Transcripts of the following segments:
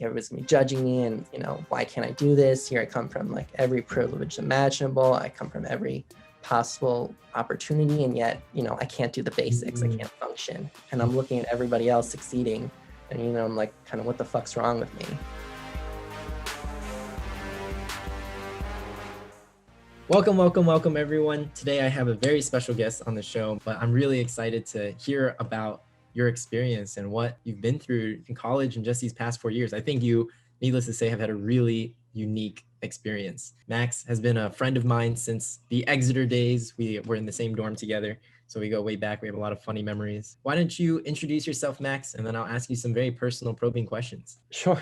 everybody's gonna be judging me and, why can't I do this? Here I come from like every privilege imaginable. I come from every possible opportunity, and yet, I can't do the basics. I can't function. And I'm looking at everybody else succeeding, and, I'm like, kind of, what the fuck's wrong with me? Welcome, everyone. Today I have a very special guest on the show, but I'm really excited to hear about your experience and what you've been through in college and just these past 4 years. I think you, needless to say, have had a really unique experience. Max has been a friend of mine since the Exeter days. We were in the same dorm together, so we go way back. We have a lot of funny memories. Why don't you introduce yourself, Max, and then I'll ask you some very personal, probing questions. Sure.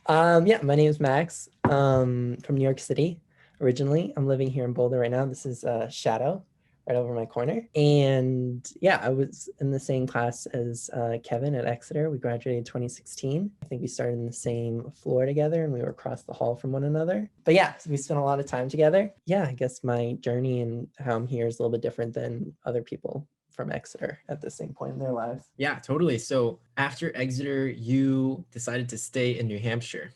My name is Max, from New York City. Originally, I'm living here in Boulder right now. This is Shadow, right over my corner. And yeah, I was in the same class as Kevin at Exeter. We graduated in 2016. I think we started in the same floor together and we were across the hall from one another. But yeah, so we spent a lot of time together. Yeah, I guess my journey and how I'm here is a little bit different than other people from Exeter at the same point in their lives. Yeah, totally. So after Exeter, you decided to stay in New Hampshire,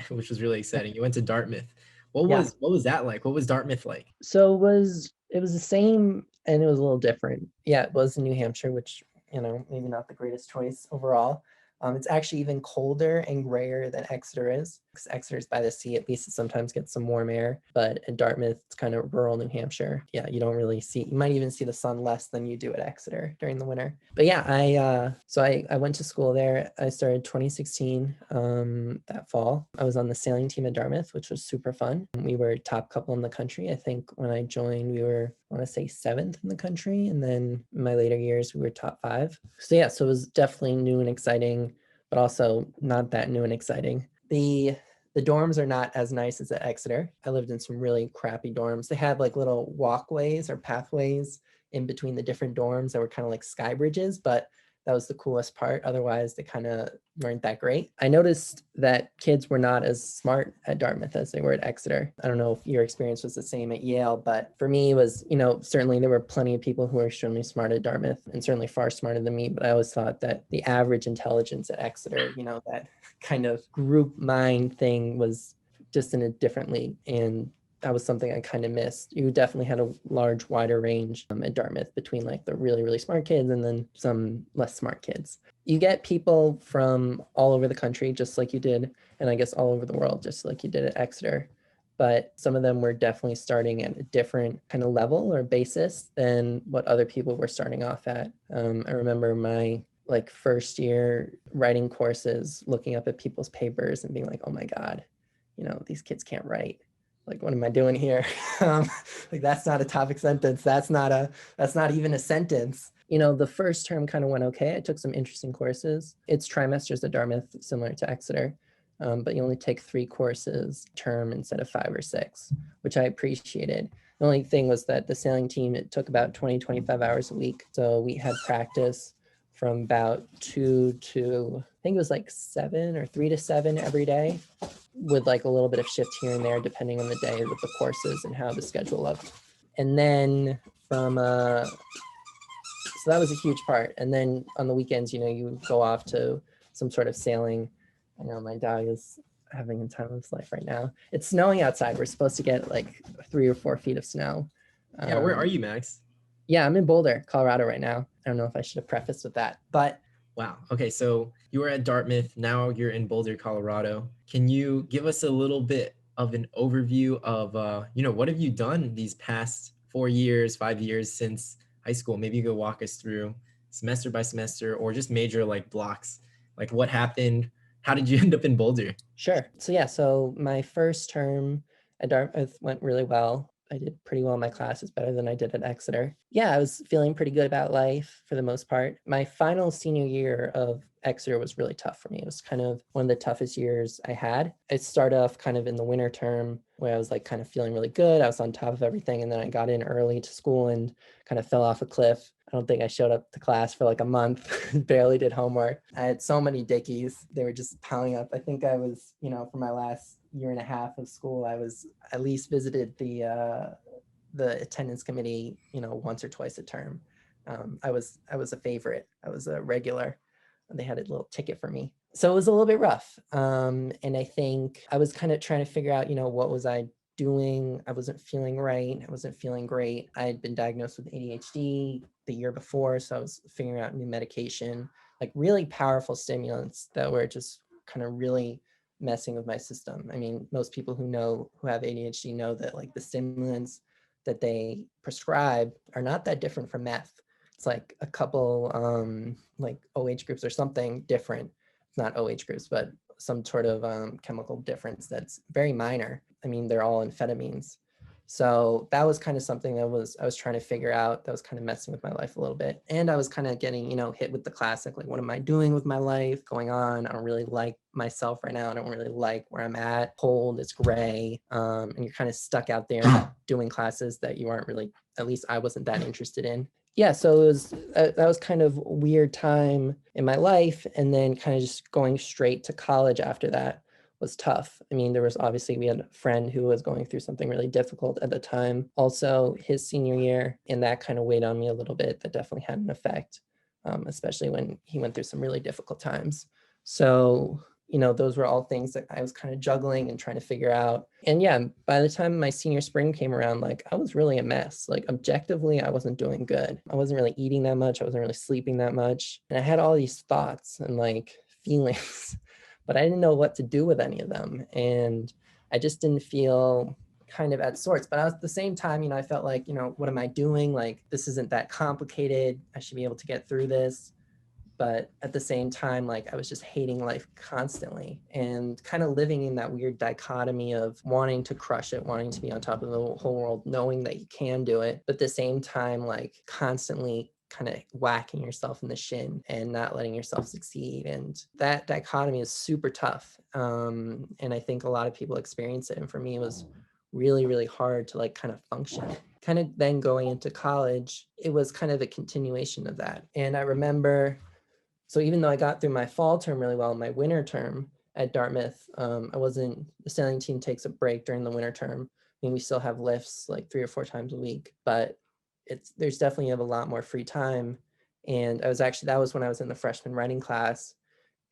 which was really exciting. You went to Dartmouth. What was that like? What was Dartmouth like? So it was the same and it was a little different. Yeah, it was in New Hampshire, which, maybe not the greatest choice overall. It's actually even colder and grayer than Exeter is. 'Cause Exeter's by the sea, at least it sometimes gets some warm air. But in Dartmouth, it's kind of rural New Hampshire. Yeah, you don't really see, you might even see the sun less than you do at Exeter during the winter. But yeah, I went to school there. I started 2016 that fall. I was on the sailing team at Dartmouth, which was super fun. We were top couple in the country. I think when I joined, we were, I want to say, 7th in the country. And then in my later years, we were top 5. So yeah, so it was definitely new and exciting, but also not that new and exciting. The dorms are not as nice as at Exeter. I lived in some really crappy dorms. They had like little walkways or pathways in between the different dorms that were kind of like sky bridges, but that was the coolest part. Otherwise, they kind of weren't that great. I noticed that kids were not as smart at Dartmouth as they were at Exeter. I don't know if your experience was the same at Yale, but for me, it was, certainly there were plenty of people who were extremely smart at Dartmouth and certainly far smarter than me. But I always thought that the average intelligence at Exeter, that kind of group mind thing was just in a different league. And that was something I kind of missed. You definitely had a wider range at Dartmouth between like the really, really smart kids and then some less smart kids. You get people from all over the country, just like you did, and I guess all over the world, just like you did at Exeter. But some of them were definitely starting at a different kind of level or basis than what other people were starting off at. I remember my first year writing courses, looking up at people's papers and being like, oh my God, these kids can't write. Like, what am I doing here? That's not a topic sentence. That's not even a sentence. The first term kind of went okay. I took some interesting courses. It's trimesters at Dartmouth, similar to Exeter, but you only take 3 courses term instead of 5 or 6, which I appreciated. The only thing was that the sailing team, it took about 20, 25 hours a week. So we had practice from about 2 to, I think it was like 7 or 3 to 7 every day, with like a little bit of shift here and there depending on the day with the courses and how the schedule looked. And then so that was a huge part. And then on the weekends, you go off to some sort of sailing. I know my dog is having a time of his life right now. It's snowing outside. We're supposed to get like 3 or 4 feet of snow. Yeah, where are you, Max? Yeah, I'm in Boulder, Colorado right now. I don't know if I should have prefaced with that, but wow. Okay, so you were at Dartmouth, now you're in Boulder, Colorado. Can you give us a little bit of an overview of, what have you done these past 4 years, 5 years since high school? Maybe you could walk us through semester by semester or just major like blocks. Like what happened? How did you end up in Boulder? Sure. So my first term at Dartmouth went really well. I did pretty well in my classes, better than I did at Exeter. Yeah, I was feeling pretty good about life for the most part. My final senior year of Exeter was really tough for me. It was kind of one of the toughest years I had. It started off kind of in the winter term where I was like kind of feeling really good. I was on top of everything. And then I got in early to school and kind of fell off a cliff. I don't think I showed up to class for like a month, barely did homework. I had so many dickies. They were just piling up. I think I was, for my last year and a half of school, I was at least visited the attendance committee, once or twice a term. I was a favorite. I was a regular. They had a little ticket for me. So it was a little bit rough. And I think I was kind of trying to figure out, what was I doing? I wasn't feeling right. I wasn't feeling great. I had been diagnosed with ADHD the year before. So I was figuring out new medication, like really powerful stimulants that were just kind of really messing with my system. I mean, most people who have ADHD know that like the stimulants that they prescribe are not that different from meth. It's like a couple like OH groups or something different. It's not OH groups, but some sort of chemical difference that's very minor. I mean, they're all amphetamines. So that was kind of something that I was trying to figure out, that was kind of messing with my life a little bit. And I was kind of getting, hit with the classic, like, what am I doing with my life going on? I don't really like myself right now. I don't really like where I'm at. Cold, it's gray. And you're kind of stuck out there doing classes that you aren't really, at least I wasn't that interested in. Yeah, so it was that was kind of a weird time in my life, and then kind of just going straight to college after that was tough. I mean, we had a friend who was going through something really difficult at the time, also his senior year, and that kind of weighed on me a little bit. That definitely had an effect, especially when he went through some really difficult times. So those were all things that I was kind of juggling and trying to figure out. And yeah, by the time my senior spring came around, like I was really a mess. Like objectively, I wasn't doing good. I wasn't really eating that much. I wasn't really sleeping that much. And I had all these thoughts and like feelings, but I didn't know what to do with any of them. And I just didn't feel kind of at sorts. But at the same time, I felt like, what am I doing? Like, this isn't that complicated. I should be able to get through this. But at the same time, like I was just hating life constantly and kind of living in that weird dichotomy of wanting to crush it, wanting to be on top of the whole world, knowing that you can do it, but at the same time, like constantly kind of whacking yourself in the shin and not letting yourself succeed. And that dichotomy is super tough. And I think a lot of people experience it. And for me, it was really, really hard to like kind of function. Kind of then going into college, it was kind of a continuation of that. And I remember, so even though I got through my fall term really well, my winter term at Dartmouth, the sailing team takes a break during the winter term. I mean, we still have lifts like 3 or 4 times a week, but there's definitely you have a lot more free time. And that was when I was in the freshman writing class,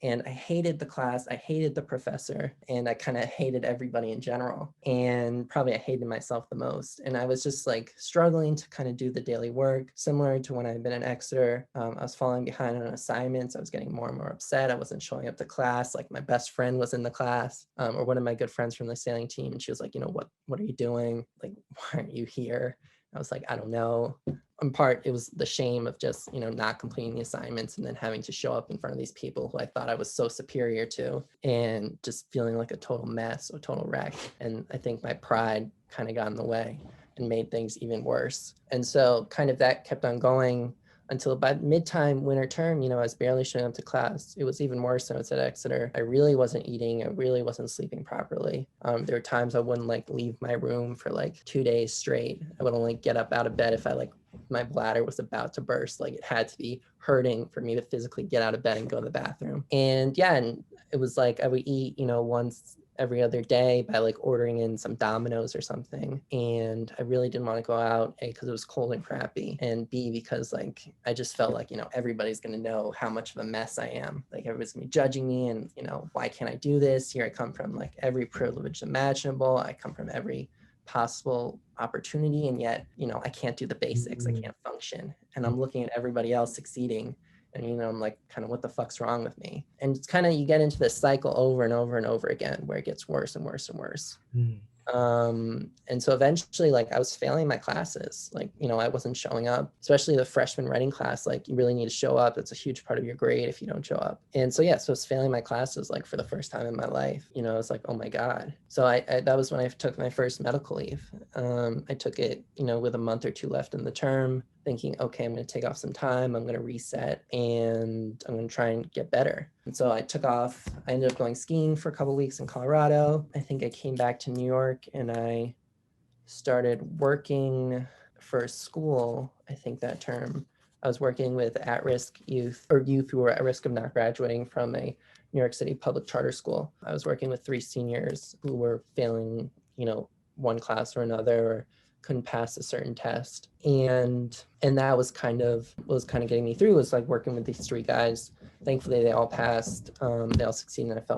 and I hated the class. I hated the professor, and I kind of hated everybody in general. And probably I hated myself the most. And I was just like struggling to kind of do the daily work, similar to when I had been in Exeter. I was falling behind on assignments. I was getting more and more upset. I wasn't showing up to class. Like my best friend was in the class, or one of my good friends from the sailing team. And she was like, what are you doing? Like, why aren't you here? I was like, I don't know. In part, it was the shame of just, not completing the assignments and then having to show up in front of these people who I thought I was so superior to, and just feeling like a total mess, a total wreck. And I think my pride kind of got in the way and made things even worse. And so kind of that kept on going until by mid-time winter term, I was barely showing up to class. It was even worse when I was at Exeter. I really wasn't eating. I really wasn't sleeping properly. There were times I wouldn't like leave my room for like 2 days straight. I would only get up out of bed if my bladder was about to burst. Like it had to be hurting for me to physically get out of bed and go to the bathroom. And yeah, and it was like I would eat, once every other day by like ordering in some Domino's or something. And I really didn't want to go out, A, because it was cold and crappy, and B, because like I just felt like, everybody's going to know how much of a mess I am. Like everybody's going to be judging me, and, why can't I do this? Here I come from like every privilege imaginable. I come from every possible opportunity, and yet, I can't do the basics. I can't function. And I'm looking at everybody else succeeding, and I'm like, kind of, what the fuck's wrong with me? And it's kind of, you get into this cycle over and over and over again where it gets worse and worse and worse. And so eventually, like, I was failing my classes. Like, I wasn't showing up, especially the freshman writing class. Like, you really need to show up. It's a huge part of your grade if you don't show up. And so, yeah, so I was failing my classes, like, for the first time in my life. I was like, oh my God. So that was when I took my first medical leave. I took it, with a month or two left in the term, thinking, okay, I'm going to take off some time. I'm going to reset, and I'm going to try and get better. And so I took off. I ended up going skiing for a couple of weeks in Colorado. I think I came back to New York, and I started working for a school. I think that term, I was working with at-risk youth, or youth who were at risk of not graduating from a New York City public charter school. I was working with 3 seniors who were failing, one class or another, or couldn't pass a certain test. And that was kind of getting me through, was like working with these three guys. Thankfully they all passed, they all succeeded, and I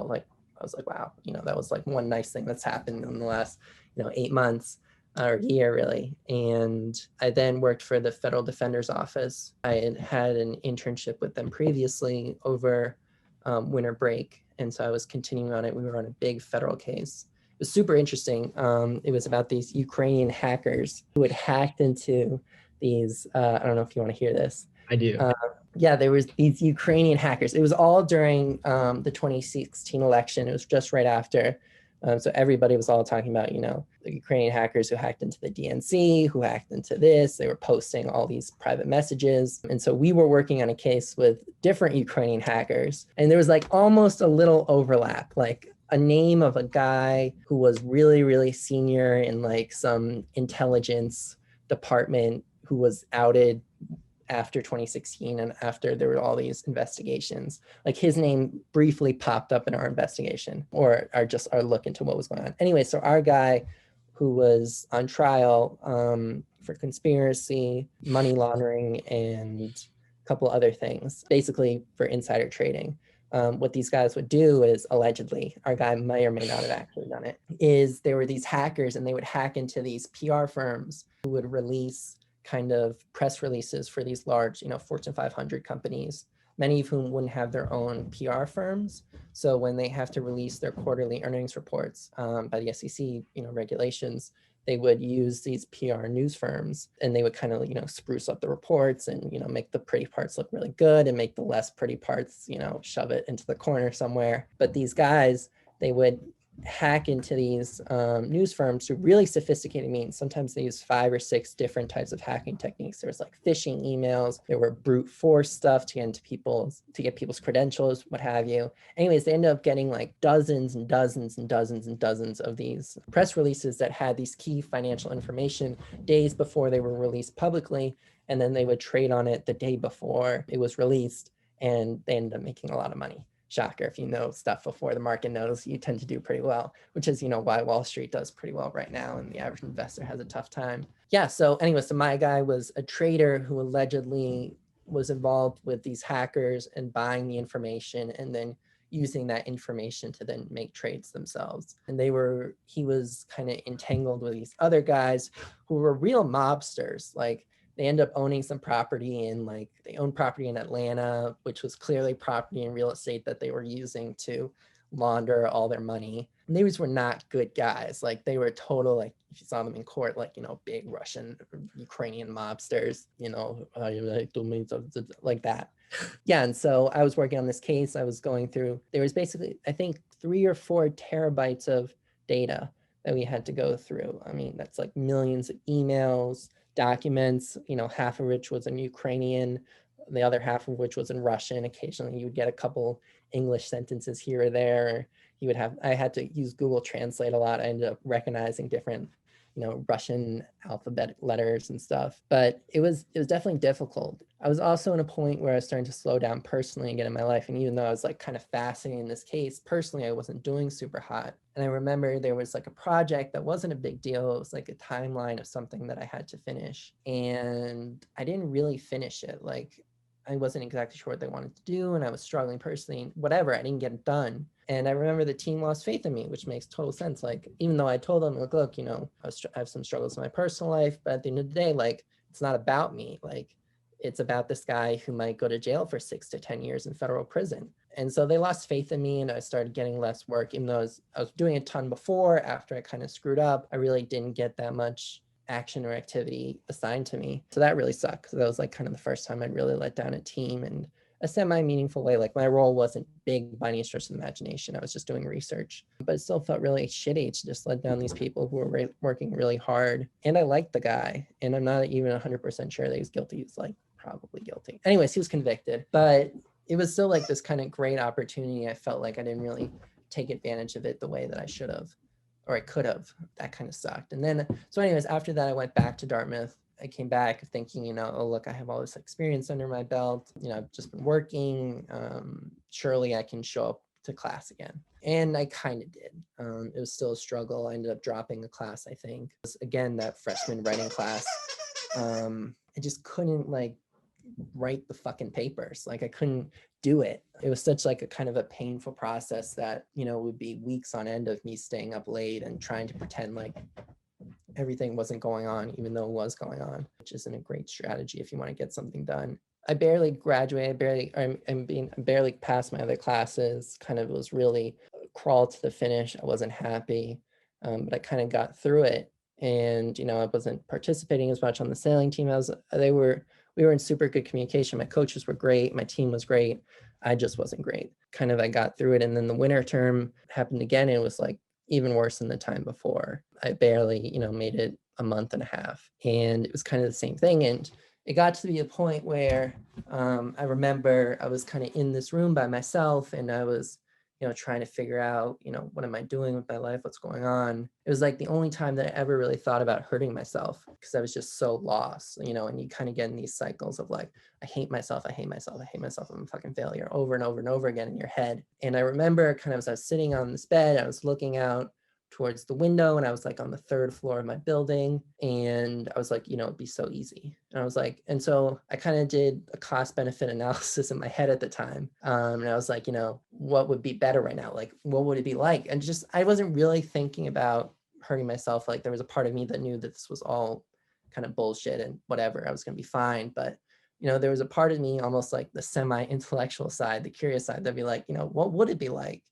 was like, wow, that was like one nice thing that's happened in the last 8 months or year really. And I then worked for the Federal Defender's Office. I had an internship with them previously over winter break, and so I was continuing on it. We were on a big federal case. It was super interesting. It was about these Ukrainian hackers who had hacked into these, I don't know if you want to hear this. I do. Yeah, there was these Ukrainian hackers. It was all during the 2016 election. It was just right after. So everybody was all talking about, the Ukrainian hackers who hacked into the DNC, who hacked into this. They were posting all these private messages. And so we were working on a case with different Ukrainian hackers. And there was like almost a little overlap, like a name of a guy who was really, really senior in like some intelligence department who was outed after 2016 and after there were all these investigations. Like his name briefly popped up in our investigation or our look into what was going on. Anyway, so our guy who was on trial for conspiracy, money laundering, and a couple other things, basically for insider trading. What these guys would do is, allegedly, our guy may or may not have actually done it, is there were these hackers and they would hack into these PR firms who would release kind of press releases for these large, Fortune 500 companies, many of whom wouldn't have their own PR firms. So when they have to release their quarterly earnings reports by the SEC, regulations, they would use these PR news firms and they would kind of, spruce up the reports and, make the pretty parts look really good and make the less pretty parts, shove it into the corner somewhere. But these guys, they would hack into these news firms through really sophisticated means. Sometimes they use 5 or 6 different types of hacking techniques. There's like phishing emails, there were brute force stuff to get people's credentials, what have you. Anyways, they ended up getting like dozens and dozens and dozens and dozens of these press releases that had these key financial information days before they were released publicly, and then they would trade on it the day before it was released, and they ended up making a lot of money. Shocker, if you know stuff before the market knows, you tend to do pretty well, which is, why Wall Street does pretty well right now and the average investor has a tough time. Yeah, so anyway, so my guy was a trader who allegedly was involved with these hackers and buying the information and then using that information to then make trades themselves. And he was kind of entangled with these other guys who were real mobsters. Like, they end up owning some property in they own property in Atlanta, which was clearly property and real estate that they were using to launder all their money. And these were not good guys. Like, they were total, if you saw them in court, big Russian, Ukrainian mobsters, like that. Yeah. And so I was working on this case. I was going through, there was basically, I think 3 or 4 terabytes of data that we had to go through. I mean, that's like millions of emails, documents, half of which was in Ukrainian, the other half of which was in Russian. Occasionally you would get a couple English sentences here or there. I had to use Google Translate a lot. I ended up recognizing different, Russian alphabet letters and stuff, but it was definitely difficult. I was also in a point where I was starting to slow down personally again in my life. And even though I was kind of fascinated in this case, personally, I wasn't doing super hot. And I remember there was a project that wasn't a big deal. It was a timeline of something that I had to finish. And I didn't really finish it. I wasn't exactly sure what they wanted to do. And I was struggling personally, whatever, I didn't get it done. And I remember the team lost faith in me, which makes total sense. Even though I told them, look, I have some struggles in my personal life, but at the end of the day, it's not about me. It's about this guy who might go to jail for 6 to 10 years in federal prison. And so they lost faith in me and I started getting less work, even though I was doing a ton before. After I kind of screwed up, I really didn't get that much action or activity assigned to me. So that really sucked, because that was kind of the first time I'd really let down a team in a semi-meaningful way. My role wasn't big by any stretch of the imagination. I was just doing research, but it still felt really shitty to just let down these people who were working really hard. And I liked the guy, and I'm not even 100% sure that he's guilty. He's probably guilty. Anyways, he was convicted, but it was still this kind of great opportunity. I felt like I didn't really take advantage of it the way that I should have, or I could have. That kind of sucked. And then, so anyways, after that, I went back to Dartmouth. I came back thinking, oh, look, I have all this experience under my belt. I've just been working. Surely I can show up to class again. And I kind of did. It was still a struggle. I ended up dropping a class, I think. It was, again, that freshman writing class. I just couldn't like write the fucking papers. Like I couldn't do it. It was such like a kind of a painful process that, you know, would be weeks on end of me staying up late and trying to pretend like everything wasn't going on, even though it was going on, which isn't a great strategy if you want to get something done. I barely graduated, I barely passed my other classes, kind of was really crawl to the finish. I wasn't happy, but I kind of got through it. And, you know, I wasn't participating as much on the sailing team. We were in super good communication. My coaches were great. My team was great. I just wasn't great. Kind of, I got through it. And then the winter term happened again. And it was like even worse than the time before. I barely, you know, made it a month and a half. And it was kind of the same thing. And it got to be a point where I remember I was kind of in this room by myself and I was, you know, trying to figure out, you know, what am I doing with my life? What's going on? It was like the only time that I ever really thought about hurting myself because I was just so lost, you know, and you kind of get in these cycles of like, I hate myself, I hate myself, I hate myself, I'm a fucking failure over and over and over again in your head. And I remember kind of as I was sitting on this bed, I was looking out towards the window and I was like on the third floor of my building and I was like, you know, it'd be so easy. And I was like, and so I kind of did a cost benefit analysis in my head at the time. And I was like, you know, what would be better right now? Like, what would it be like? And just, I wasn't really thinking about hurting myself. Like there was a part of me that knew that this was all kind of bullshit and whatever, I was going to be fine. But you know, there was a part of me, almost like the semi-intellectual side, the curious side, that'd be like, you know, what would it be like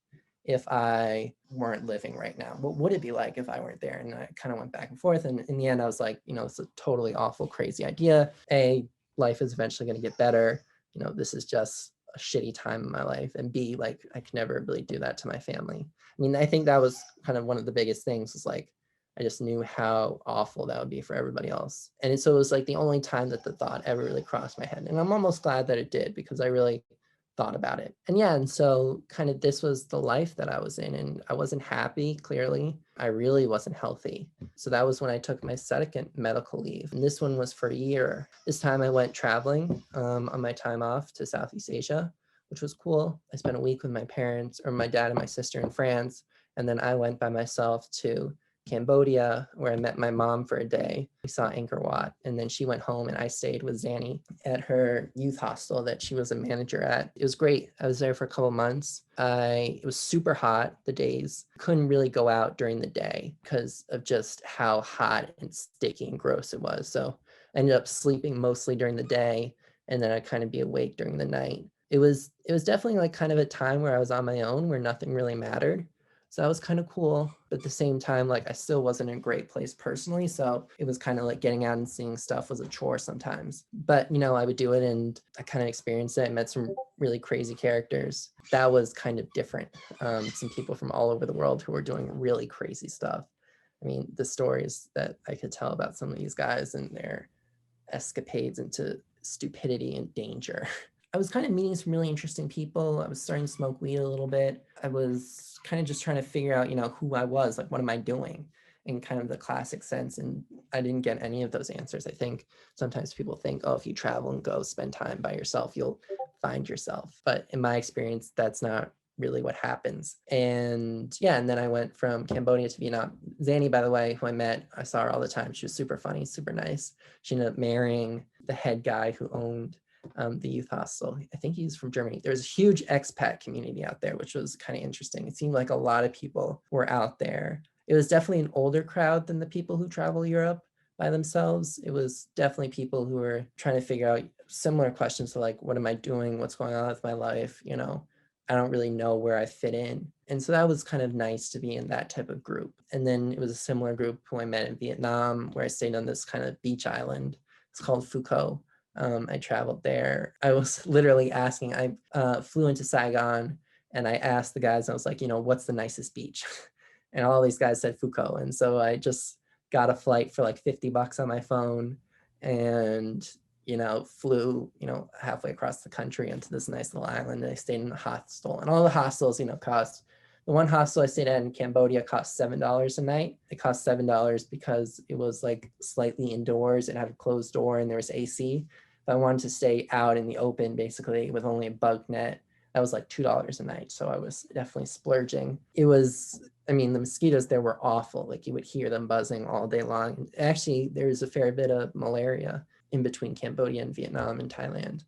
if I weren't living right now? What would it be like if I weren't there? And I kind of went back and forth. And in the end, I was like, you know, it's a totally awful, crazy idea. A, life is eventually going to get better. You know, this is just a shitty time in my life. And B, like, I could never really do that to my family. I mean, I think that was kind of one of the biggest things was like, I just knew how awful that would be for everybody else. And so it was like the only time that the thought ever really crossed my head. And I'm almost glad that it did because I really thought about it. And yeah, and so kind of this was the life that I was in and I wasn't happy, clearly. I really wasn't healthy. So that was when I took my second medical leave. And this one was for a year. This time I went traveling on my time off to Southeast Asia, which was cool. I spent a week with my parents or my dad and my sister in France. And then I went by myself to Cambodia, where I met my mom for a day. We saw Angkor Wat, and then she went home and I stayed with Zanny at her youth hostel that she was a manager at. It was great. I was there for a couple months. It was super hot the days. Couldn't really go out during the day because of just how hot and sticky and gross it was. So I ended up sleeping mostly during the day, and then I'd kind of be awake during the night. It was definitely like kind of a time where I was on my own, where nothing really mattered. So that was kind of cool. But at the same time, like I still wasn't in a great place personally. So it was kind of like getting out and seeing stuff was a chore sometimes. But, you know, I would do it and I kind of experienced it. I met some really crazy characters. That was kind of different. Some people from all over the world who were doing really crazy stuff. I mean, the stories that I could tell about some of these guys and their escapades into stupidity and danger. I was kind of meeting some really interesting people. I was starting to smoke weed a little bit. I was kind of just trying to figure out, you know, who I was, like, what am I doing in kind of the classic sense. And I didn't get any of those answers. I think sometimes people think, oh, if you travel and go spend time by yourself, you'll find yourself. But in my experience, that's not really what happens. And yeah, and then I went from Cambodia to Vietnam. Zanny, by the way, who I met, I saw her all the time. She was super funny, super nice. She ended up marrying the head guy who owned the youth hostel. I think he's from Germany. There's a huge expat community out there, which was kind of interesting. It seemed like a lot of people were out there. It was definitely an older crowd than the people who travel Europe by themselves. It was definitely people who were trying to figure out similar questions to like, what am I doing? What's going on with my life? You know, I don't really know where I fit in. And so that was kind of nice to be in that type of group. And then it was a similar group who I met in Vietnam, where I stayed on this kind of beach island. It's called Phuco. I traveled there. I was literally asking, I flew into Saigon and I asked the guys, I was like, you know, what's the nicest beach? And all these guys said Phuco. And so I just got a flight for like $50 on my phone and, you know, flew, you know, halfway across the country into this nice little island. And I stayed in a hostel, and all the hostels, you know, cost, the one hostel I stayed at in Cambodia cost $7 a night. It cost $7 because it was like slightly indoors. It had a closed door and there was AC. If I wanted to stay out in the open, basically with only a bug net, that was like $2 a night. So I was definitely splurging. It was, I mean, the mosquitoes there were awful. Like you would hear them buzzing all day long. Actually, there's a fair bit of malaria in between Cambodia and Vietnam and Thailand.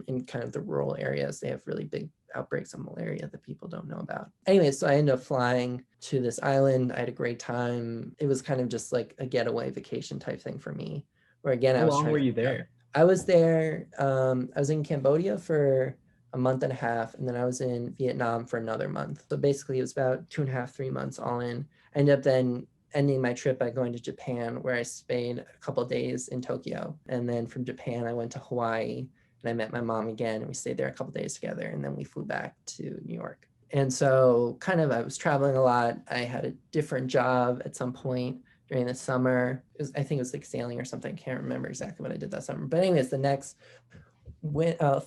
In kind of the rural areas, they have really big outbreaks of malaria that people don't know about. Anyway, so I ended up flying to this island. I had a great time. It was kind of just like a getaway vacation type thing for me, where again, How I was long trying were to you figure out. there? I was there, I was in Cambodia for a month and a half, and then I was in Vietnam for another month. So basically it was about 2.5, 3 months all in. I ended up then ending my trip by going to Japan, where I stayed a couple of days in Tokyo. And then from Japan, I went to Hawaii and I met my mom again, and we stayed there a couple of days together. And then we flew back to New York. And so kind of, I was traveling a lot. I had a different job at some point during the summer. I think it was like sailing or something. I can't remember exactly what I did that summer. But anyways, the next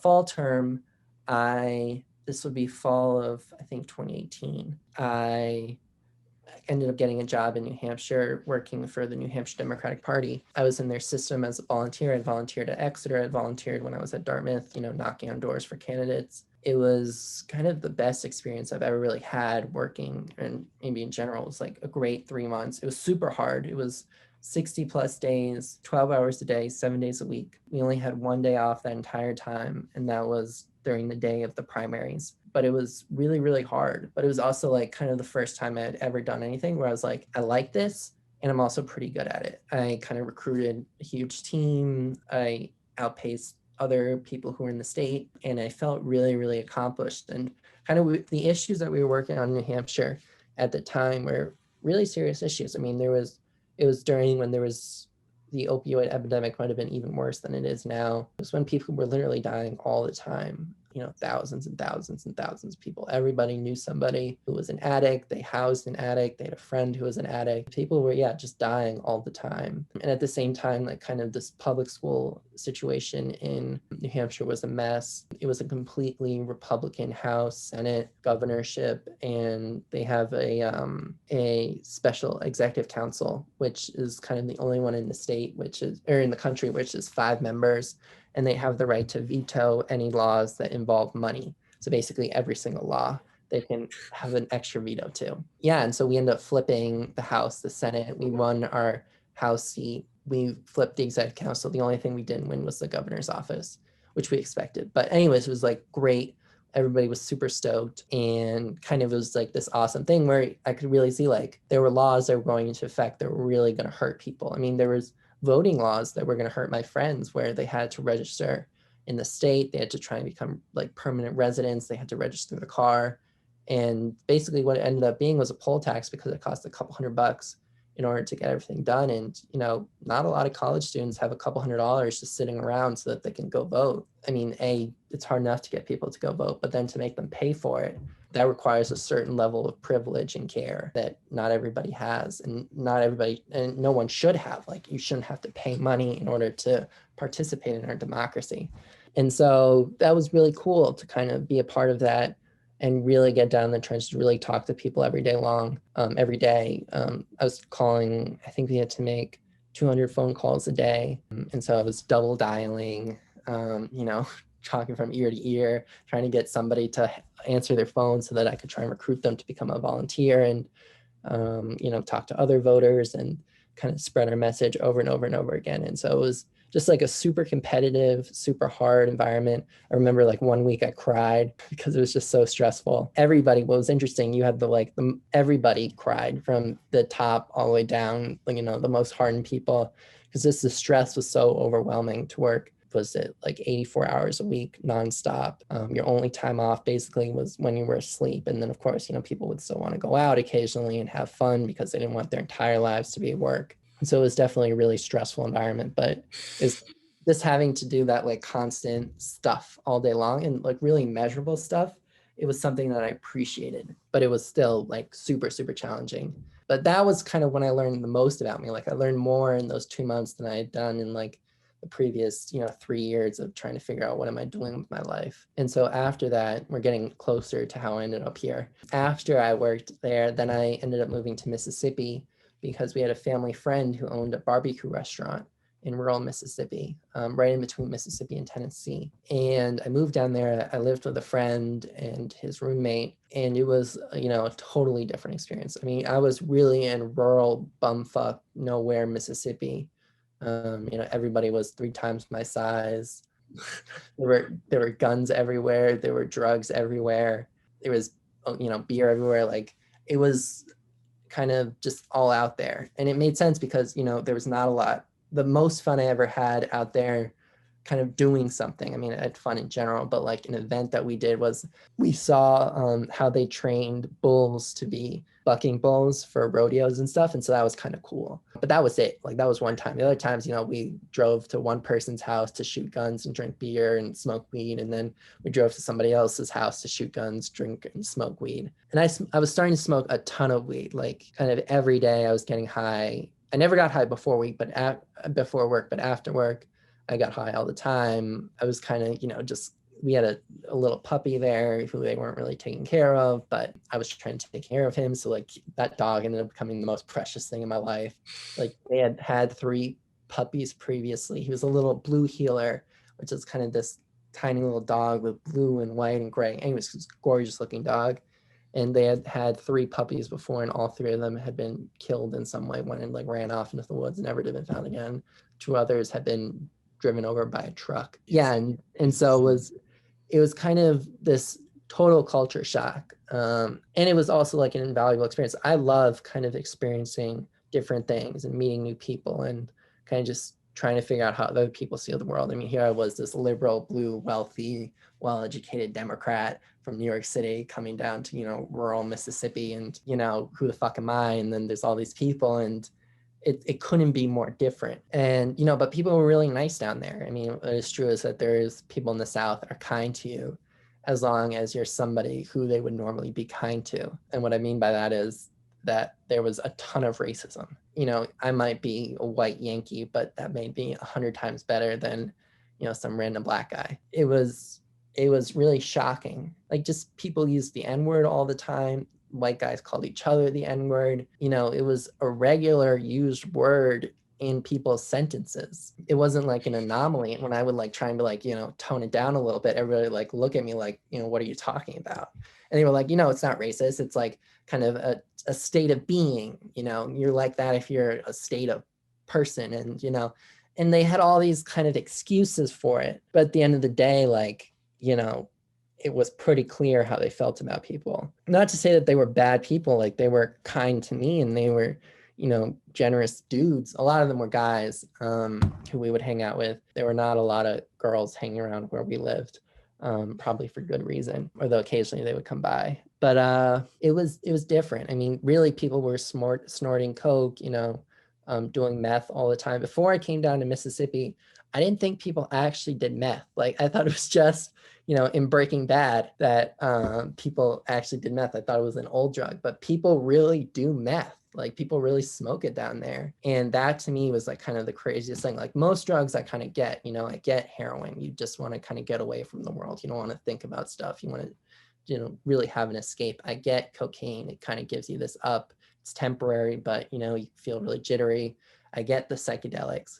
fall term, this would be fall of, I think, 2018. I ended up getting a job in New Hampshire working for the New Hampshire Democratic Party. I was in their system as a volunteer. I volunteered at Exeter. I volunteered when I was at Dartmouth, knocking on doors for candidates. It was kind of the best experience I've ever really had working, and maybe in general, it was like a great 3 months. It was super hard. It was 60 plus days, 12 hours a day, 7 days a week. We only had one day off that entire time, and that was during the day of the primaries. But it was really, really hard. But it was also like kind of the first time I had ever done anything where I was like, I like this, and I'm also pretty good at it. I kind of recruited a huge team. I outpaced other people who were in the state, and I felt really, really accomplished. And kind of the issues that we were working on in New Hampshire at the time were really serious issues. I mean, it was during when there was the opioid epidemic, might have been even worse than it is now. It was when people were literally dying all the time. Thousands and thousands and thousands of people. Everybody knew somebody who was an addict. They housed an addict. They had a friend who was an addict. People were, just dying all the time. And at the same time, like kind of this public school situation in New Hampshire was a mess. It was a completely Republican House, Senate, governorship, and they have a special executive council, which is kind of the only one in the state, or in the country, which is 5 members. And they have the right to veto any laws that involve money. So basically every single law, they can have an extra veto to. Yeah, and so we ended up flipping the House, the Senate. We won our House seat. We flipped the executive council. The only thing we didn't win was the governor's office, which we expected. But anyways, it was like great. Everybody was super stoked, and kind of it was like this awesome thing where I could really see like there were laws that were going into effect that were really going to hurt people. I mean, there was voting laws that were going to hurt my friends, where they had to register in the state. They had to try and become like permanent residents. They had to register the car. And basically what it ended up being was a poll tax, because it cost a couple $100 in order to get everything done. And, not a lot of college students have a couple $100 just sitting around so that they can go vote. I mean, it's hard enough to get people to go vote, but then to make them pay for it, that requires a certain level of privilege and care that not everybody has, and no one should have. Like, you shouldn't have to pay money in order to participate in our democracy. And so that was really cool to kind of be a part of that and really get down in the trenches, really talk to people every day long, every day. I was calling, I think we had to make 200 phone calls a day. And so I was double dialing, talking from ear to ear, trying to get somebody to answer their phone so that I could try and recruit them to become a volunteer, and, talk to other voters and kind of spread our message over and over and over again. And so it was just like a super competitive, super hard environment. I remember like one week I cried because it was just so stressful. Everybody, what was interesting, you had everybody cried from the top all the way down, the most hardened people, because the stress was so overwhelming to work. Was it like 84 hours a week nonstop? Your only time off basically was when you were asleep. And then of course, people would still want to go out occasionally and have fun because they didn't want their entire lives to be at work. And so it was definitely a really stressful environment, but it's just having to do that like constant stuff all day long and like really measurable stuff. It was something that I appreciated, but it was still like super, super challenging. But that was kind of when I learned the most about me. Like, I learned more in those 2 months than I had done in like the previous 3 years of trying to figure out what am I doing with my life. And so after that, we're getting closer to how I ended up here. After I worked there, then I ended up moving to Mississippi because we had a family friend who owned a barbecue restaurant in rural Mississippi, right in between Mississippi and Tennessee. And I moved down there. I lived with a friend and his roommate, and it was, a totally different experience. I mean, I was really in rural bumfuck nowhere Mississippi. Everybody was 3 times my size. There were guns everywhere. There were drugs everywhere. There was, beer everywhere. Like, it was kind of just all out there. And it made sense because, there was not a lot. The most fun I ever had out there kind of doing something. I mean, I had fun in general, but like an event that we did was we saw how they trained bulls to be bucking bulls for rodeos and stuff. And so that was kind of cool. But that was it. Like, that was one time. The other times, we drove to one person's house to shoot guns and drink beer and smoke weed. And then we drove to somebody else's house to shoot guns, drink and smoke weed. And I was starting to smoke a ton of weed, like kind of every day I was getting high. I never got high before work, but after work, I got high all the time. I was kind of, we had a little puppy there who they weren't really taking care of, but I was trying to take care of him. So like that dog ended up becoming the most precious thing in my life. Like, they had 3 puppies previously. He was a little blue heeler, which is kind of this tiny little dog with blue and white and gray. Anyways, it was a gorgeous looking dog. And they had 3 puppies before, and all 3 of them had been killed in some way. One had like ran off into the woods, never to been found again. 2 others had been driven over by a truck. Yeah, and so it was kind of this total culture shock. And it was also like an invaluable experience. I love kind of experiencing different things and meeting new people and kind of just trying to figure out how other people see the world. I mean, here I was, this liberal, blue, wealthy, well-educated Democrat from New York City coming down to, rural Mississippi, and, who the fuck am I? And then there's all these people, and it couldn't be more different. And, but people were really nice down there. I mean, what is true is that there's people in the South that are kind to you as long as you're somebody who they would normally be kind to. And what I mean by that is that there was a ton of racism. I might be a white Yankee, but that made me 100 times better than, some random black guy. It was really shocking. Like, just people use the N-word all the time. White guys called each other the N-word. It was a regular used word in people's sentences. It wasn't like an anomaly. When I would like trying to like, tone it down a little bit, everybody like look at me like, what are you talking about? And they were like, it's not racist. It's like kind of a state of being, you're like that if you're a state of person. And, and they had all these kind of excuses for it. But at the end of the day, like, it was pretty clear how they felt about people. Not to say that they were bad people, like they were kind to me and they were, generous dudes. A lot of them were guys who we would hang out with. There were not a lot of girls hanging around where we lived, probably for good reason, although occasionally they would come by. But it was different. I mean, really, people were snorting coke, doing meth all the time. Before I came down to Mississippi, I didn't think people actually did meth. Like, I thought it was just, in Breaking Bad that people actually did meth. I thought it was an old drug, but people really do meth. Like, people really smoke it down there. And that to me was like kind of the craziest thing. Like, most drugs I kind of get, I get heroin. You just want to kind of get away from the world. You don't want to think about stuff. You want to, really have an escape. I get cocaine. It kind of gives you this up. It's temporary, but, you feel really jittery. I get the psychedelics.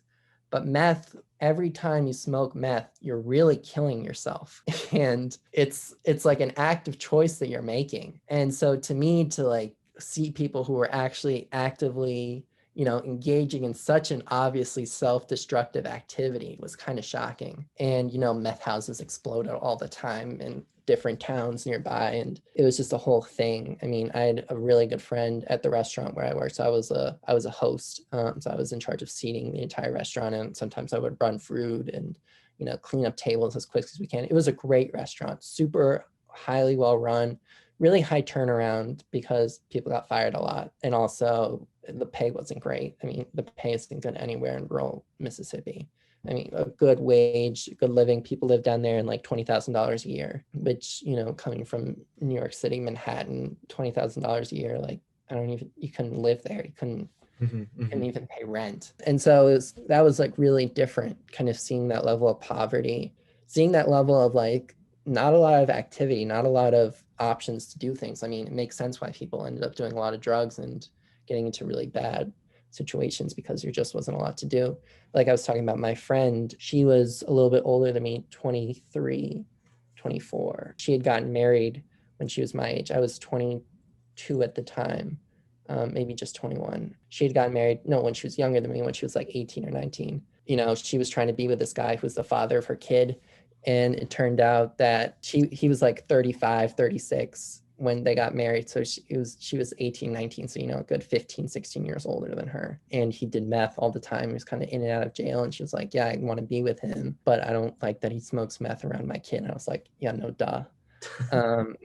But meth, every time you smoke meth, you're really killing yourself. And it's like an active choice that you're making. And so to me, to like see people who are actually actively, engaging in such an obviously self-destructive activity was kind of shocking. And, meth houses exploded all the time in different towns nearby. And it was just a whole thing. I mean, I had a really good friend at the restaurant where I worked. So I was a host. So I was in charge of seating the entire restaurant. And sometimes I would run food and, clean up tables as quick as we can. It was a great restaurant, super highly well run, really high turnaround because people got fired a lot. And also the pay wasn't great. I mean, the pay isn't good anywhere in rural Mississippi. I mean, a good wage, good living. People live down there in like $20,000 a year, which, coming from New York City, Manhattan, $20,000 a year, like you couldn't live there. You couldn't even pay rent. And so that was like really different, kind of seeing that level of poverty, seeing that level of like, not a lot of activity, not a lot of options to do things. I mean, it makes sense why people ended up doing a lot of drugs and getting into really bad situations because there just wasn't a lot to do. Like I was talking about my friend, she was a little bit older than me, 23, 24. She had gotten married when she was my age. I was 22 at the time, maybe just 21. She had gotten married, no, when she was younger than me, when she was like 18 or 19. You know, she was trying to be with this guy who's the father of her kid. And it turned out that he was like 35, 36 when they got married. So she was 18, 19. So, you know, a good 15, 16 years older than her. And he did meth all the time. He was kind of in and out of jail. And she was like, yeah, I want to be with him, but I don't like that he smokes meth around my kid. And I was like, yeah, no, duh. um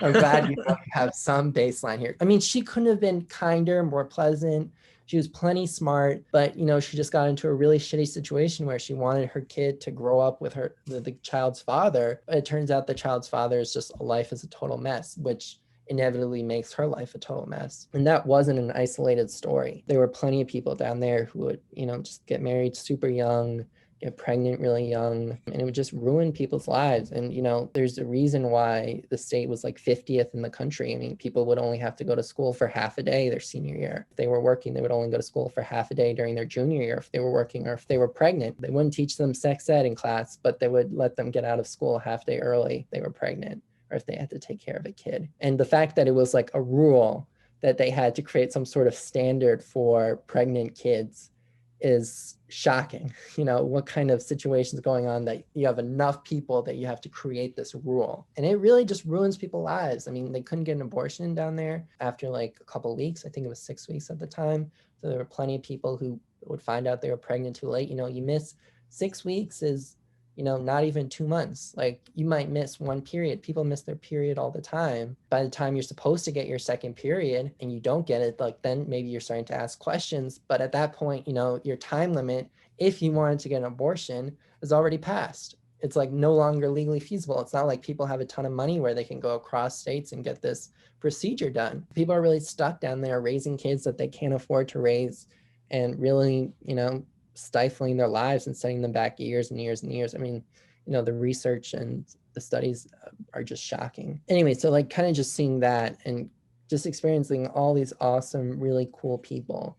I'm glad you have some baseline here. I mean, she couldn't have been kinder, more pleasant. She was plenty smart, but you know, she just got into a really shitty situation where she wanted her kid to grow up with the child's father. But it turns out the child's father is just a life is a total mess, which inevitably makes her life a total mess. And that wasn't an isolated story. There were plenty of people down there who would, you know, just get married super young, get pregnant really young, and it would just ruin people's lives. And you know, there's a reason why the state was like 50th in the country. I mean, people would only have to go to school for half a day their senior year. If they were working, they would only go to school for half a day during their junior year. If they were working or if they were pregnant, they wouldn't teach them sex ed in class, but they would let them get out of school half day early if they were pregnant or if they had to take care of a kid. And the fact that it was like a rule that they had to create some sort of standard for pregnant kids is shocking. You know, what kind of situations going on that you have enough people that you have to create this rule, and it really just ruins people's lives. I mean, they couldn't get an abortion down there after like a couple of weeks. I think it was 6 weeks at the time. So there were plenty of people who would find out they were pregnant too late. You know, you miss 6 weeks is, you know, not even 2 months. Like you might miss one period. People miss their period all the time. By the time you're supposed to get your second period and you don't get it, like then maybe you're starting to ask questions. But at that point, you know, your time limit, if you wanted to get an abortion, is already passed. It's like no longer legally feasible. It's not like people have a ton of money where they can go across states and get this procedure done. People are really stuck down there raising kids that they can't afford to raise and really, you know, stifling their lives and setting them back years and years and years. I mean, you know, the research and the studies are just shocking. Anyway, so like kind of just seeing that and just experiencing all these awesome, really cool people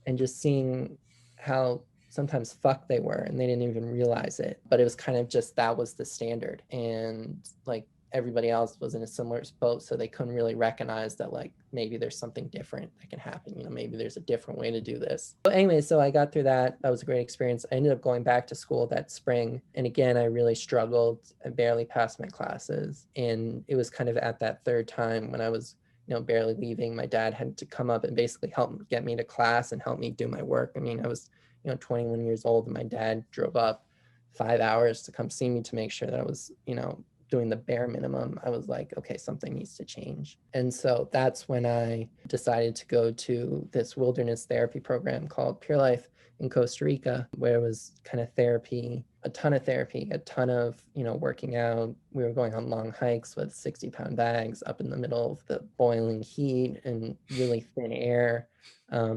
and just seeing how sometimes fucked they were and they didn't even realize it. But it was kind of just that was the standard. And like everybody else was in a similar boat, so they couldn't really recognize that like maybe there's something different that can happen. You know, maybe there's a different way to do this. But anyway, so I got through that. That was a great experience. I ended up going back to school that spring, and again I really struggled. I barely passed my classes, and it was kind of at that third time when I was, you know, barely leaving. My dad had to come up and basically help get me to class and help me do my work. I mean, I was, you know, 21 years old, and my dad drove up 5 hours to come see me to make sure that I was, you know, doing the bare minimum. I was like, okay, something needs to change. And so that's when I decided to go to this wilderness therapy program called Pure Life in Costa Rica, where it was kind of therapy, a ton of, you know, working out. We were going on long hikes with 60-pound bags up in the middle of the boiling heat and really thin air,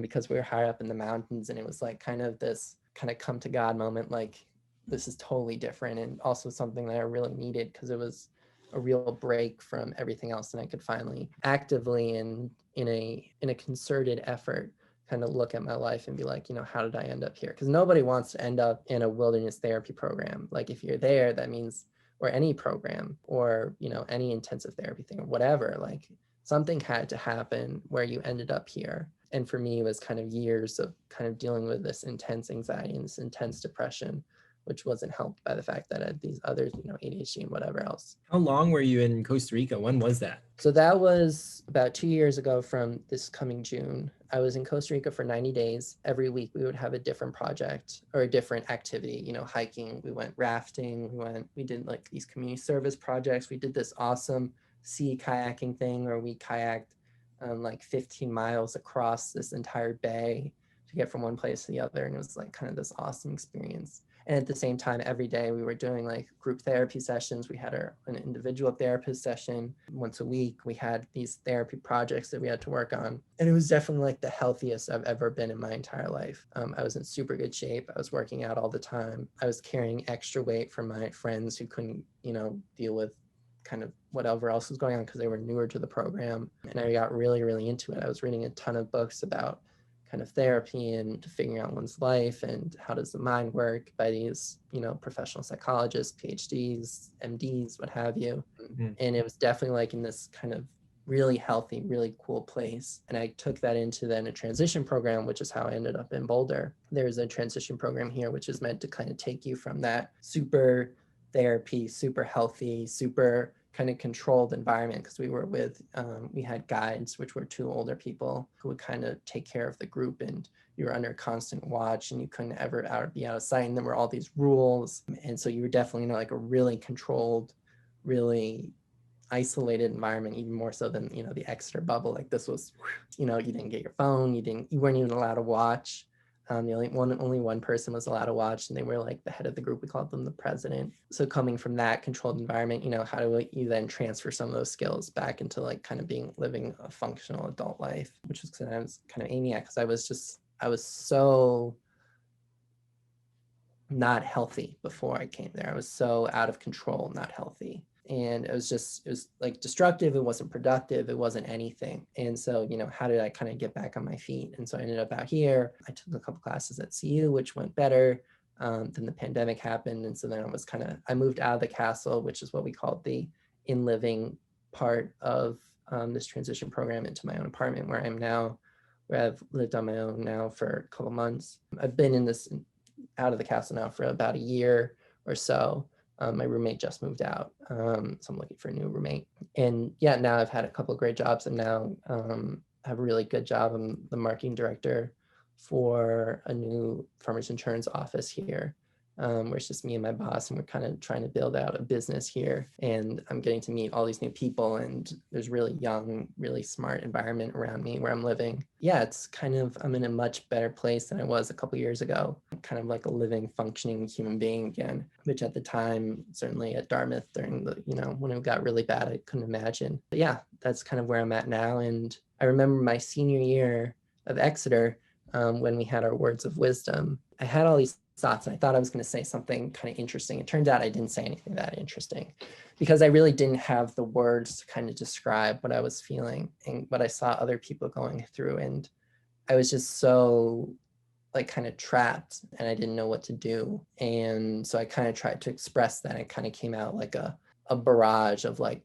because we were high up in the mountains. And it was like kind of this kind of come to God moment, like, this is totally different, and also something that I really needed because it was a real break from everything else, and I could finally actively and in a concerted effort kind of look at my life and be like, you know, how did I end up here? Because nobody wants to end up in a wilderness therapy program. Like if you're there, that means, or any program, or you know, any intensive therapy thing or whatever, like something had to happen where you ended up here. And for me, it was kind of years of kind of dealing with this intense anxiety and this intense depression, which wasn't helped by the fact that I had these others, you know, ADHD and whatever else. How long were you in Costa Rica? When was that? So that was about 2 years ago from this coming June. I was in Costa Rica for 90 days. Every week we would have a different project or a different activity, you know, hiking, we went rafting, we did like these community service projects. We did this awesome sea kayaking thing where we kayaked like 15 miles across this entire bay to get from one place to the other. And it was like kind of this awesome experience. And at the same time, every day we were doing like group therapy sessions. We had an individual therapist session once a week. We had these therapy projects that we had to work on. And it was definitely like the healthiest I've ever been in my entire life. I was in super good shape. I was working out all the time. I was carrying extra weight for my friends who couldn't, you know, deal with kind of whatever else was going on because they were newer to the program. And I got really, really into it. I was reading a ton of books about kind of therapy and figuring out one's life and how does the mind work by these, professional psychologists, PhDs, MDs, what have you. Mhm. And it was definitely like in this kind of really healthy, really cool place. And I took that into then a transition program, which is how I ended up in Boulder. There's a transition program here, which is meant to kind of take you from that super therapy, super healthy, super kind of controlled environment, because we had guides, which were two older people who would kind of take care of the group, and you were under constant watch and you couldn't ever be out of sight. And there were all these rules. And so you were definitely in like a really controlled, really isolated environment, even more so than, the Exeter bubble. Like this was, you didn't get your phone, you weren't even allowed to watch. The only one person was allowed to watch, and they were like the head of the group. We called them the president. So coming from that controlled environment, how do you then transfer some of those skills back into like kind of living a functional adult life, which was I was kind of aiming at, because I was so not healthy before I came there. I was so out of control, not healthy. And it was like destructive. It wasn't productive. It wasn't anything. And so, how did I kind of get back on my feet? And so I ended up out here. I took a couple classes at CU, which went better. Then the pandemic happened. And so then I moved out of the castle, which is what we called the in-living part of this transition program, into my own apartment where I am now, where I've lived on my own now for a couple months. I've been out of the castle now for about a year or so. My roommate just moved out, so I'm looking for a new roommate. And yeah, now I've had a couple of great jobs, and now have a really good job. I'm the marketing director for a new farmers insurance office here, where it's just me and my boss, and we're kind of trying to build out a business here. And I'm getting to meet all these new people, and there's really young, really smart environment around me where I'm living. Yeah, I'm in a much better place than I was a couple years ago. I'm kind of like a living, functioning human being again, which at the time, certainly at Dartmouth during when it got really bad, I couldn't imagine. But yeah, that's kind of where I'm at now. And I remember my senior year of Exeter, when we had our words of wisdom, I had all these thoughts, and I thought I was going to say something kind of interesting. It turned out I didn't say anything that interesting, because I really didn't have the words to kind of describe what I was feeling and what I saw other people going through. And I was just so like kind of trapped, and I didn't know what to do. And so I kind of tried to express that. It kind of came out like a barrage of like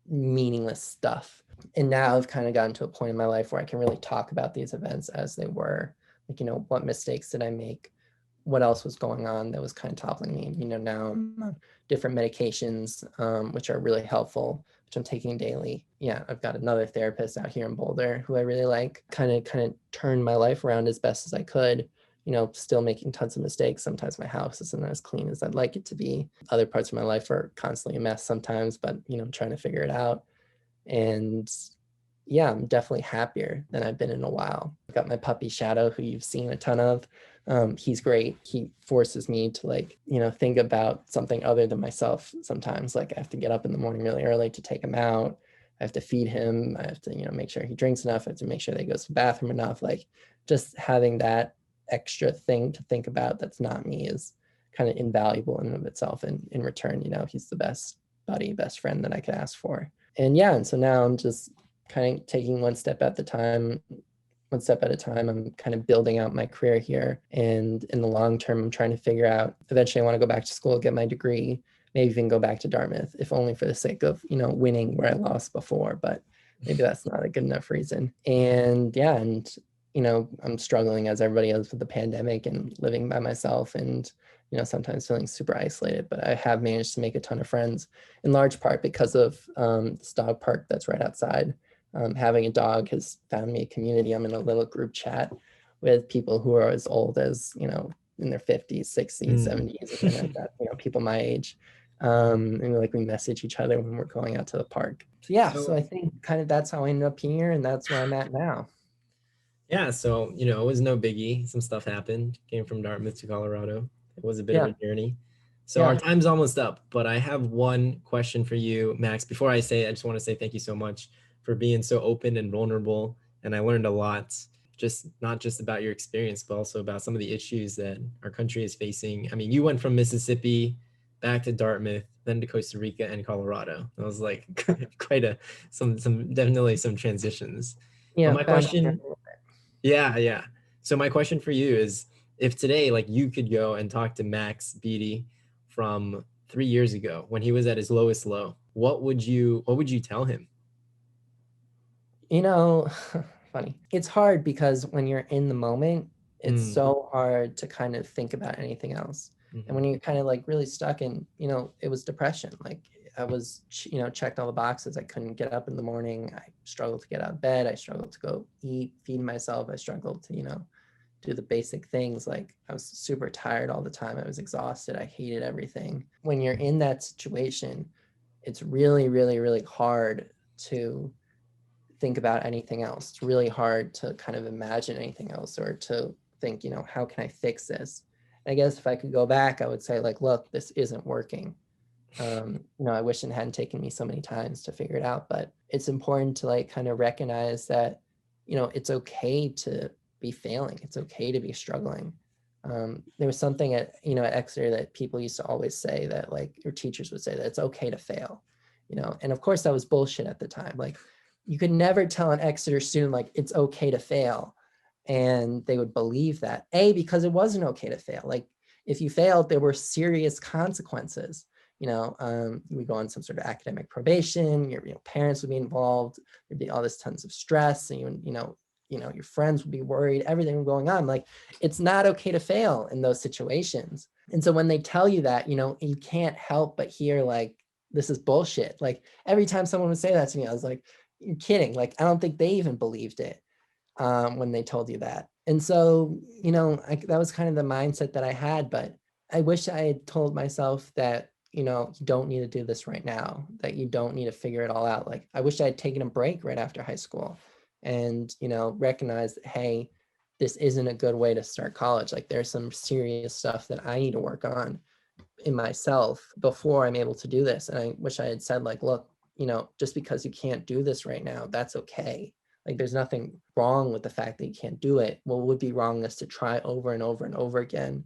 meaningless stuff. And now I've kind of gotten to a point in my life where I can really talk about these events as they were. Like, what mistakes did I make? What else was going on that was kind of toppling me? Now I'm on different medications, which are really helpful, which I'm taking daily. Yeah, I've got another therapist out here in Boulder who I really like. Kind of turned my life around as best as I could. Still making tons of mistakes. Sometimes my house isn't as clean as I'd like it to be. Other parts of my life are constantly a mess sometimes, but I'm trying to figure it out. And yeah, I'm definitely happier than I've been in a while. I've got my puppy Shadow, who you've seen a ton of. He's great. He forces me to think about something other than myself sometimes. Like I have to get up in the morning really early to take him out. I have to feed him. I have to, make sure he drinks enough. I have to make sure that he goes to the bathroom enough. Like just having that extra thing to think about that's not me is kind of invaluable in and of itself. And in return, he's the best buddy, best friend that I could ask for. And yeah, and so now I'm just kind of taking one step at a time. I'm kind of building out my career here. And in the long term, I'm trying to figure out, eventually I want to go back to school, get my degree, maybe even go back to Dartmouth, if only for the sake of, winning where I lost before, but maybe that's not a good enough reason. And yeah, and, I'm struggling as everybody else with the pandemic and living by myself, and, sometimes feeling super isolated, but I have managed to make a ton of friends, in large part because of this dog park that's right outside. Having a dog has found me a community. I'm in a little group chat with people who are as old as, in their 50s, 60s, 70s, and I've got, people my age. And we message each other when we're going out to the park. So yeah, so I think kind of that's how I ended up here, and that's where I'm at now. Yeah, so it was no biggie. Some stuff happened. Came from Dartmouth to Colorado. It was a bit of a journey. So our time's almost up, but I have one question for you, Max. Before I say it, I just want to say thank you so much for being so open and vulnerable. And I learned a lot, not just about your experience, but also about some of the issues that our country is facing. I mean, you went from Mississippi back to Dartmouth, then to Costa Rica and Colorado. It was like quite definitely some transitions. Yeah, but my question Yeah, yeah. So my question for you is, if today, like, you could go and talk to Max Beattie from 3 years ago when he was at his lowest low, what would you tell him? You know, funny. It's hard because when you're in the moment, it's Mm, so hard to kind of think about anything else. And mhm, when you're kind of like really stuck in, it was depression. Like I was, checked all the boxes. I couldn't get up in the morning. I struggled to get out of bed. I struggled to go eat, feed myself. I struggled to, do the basic things. Like I was super tired all the time. I was exhausted. I hated everything. When you're in that situation, it's really, really, really hard to think about anything else. It's really hard to kind of imagine anything else or to think, how can I fix this? And I guess if I could go back, I would say, like, look, this isn't working. I wish it hadn't taken me so many times to figure it out, but it's important to like kind of recognize that, it's okay to be failing. It's okay to be struggling. There was something at Exeter that people used to always say that like your teachers would say that it's okay to fail, and of course that was bullshit at the time. Like you could never tell an Exeter student like it's okay to fail. And they would believe that, because it wasn't okay to fail. Like if you failed, there were serious consequences. You would go on some sort of academic probation, your parents would be involved, there'd be all this tons of stress, and your friends would be worried, everything going on. Like it's not okay to fail in those situations. And so when they tell you that, you can't help but hear like, this is bullshit. Like every time someone would say that to me, I was like, you're kidding. Like, I don't think they even believed it when they told you that. And so, that was kind of the mindset that I had. But I wish I had told myself that, you don't need to do this right now, that you don't need to figure it all out. Like, I wish I had taken a break right after high school and, recognized that, hey, this isn't a good way to start college. Like, there's some serious stuff that I need to work on in myself before I'm able to do this. And I wish I had said, like, look, just because you can't do this right now, that's okay. Like, there's nothing wrong with the fact that you can't do it. What would be wrong is to try over and over and over again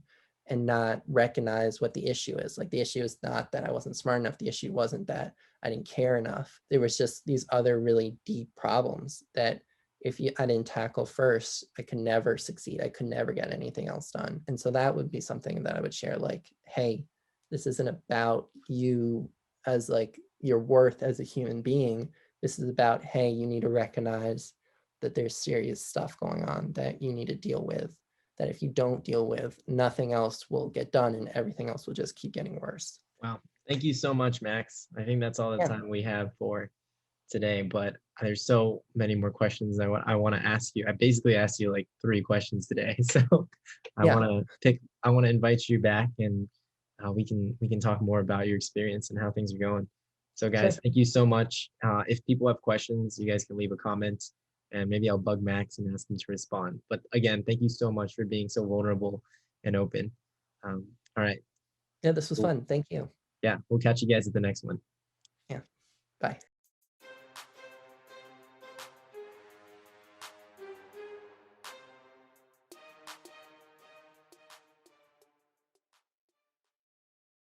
and not recognize what the issue is. Like, the issue is not that I wasn't smart enough. The issue wasn't that I didn't care enough. There was just these other really deep problems that if I didn't tackle first, I could never succeed. I could never get anything else done. And so that would be something that I would share, like, hey, this isn't about you as like your worth as a human being. This is about, hey, you need to recognize that there's serious stuff going on that you need to deal with, that if you don't deal with, nothing else will get done and everything else will just keep getting worse. Wow. Thank you so much, Max. I think that's all the Yeah. time we have for today, but there's so many more questions I want to ask you. I basically asked you like 3 questions today. So Yeah. I want to invite you back, and we can talk more about your experience and how things are going. So Sure. guys, thank you so much. If people have questions, you guys can leave a comment, and maybe I'll bug Max and ask him to respond. But again, thank you so much for being so vulnerable and open. All right. Yeah. This was Well, fun. Thank you. yeah, we'll catch you guys at the next one. Yeah. Bye.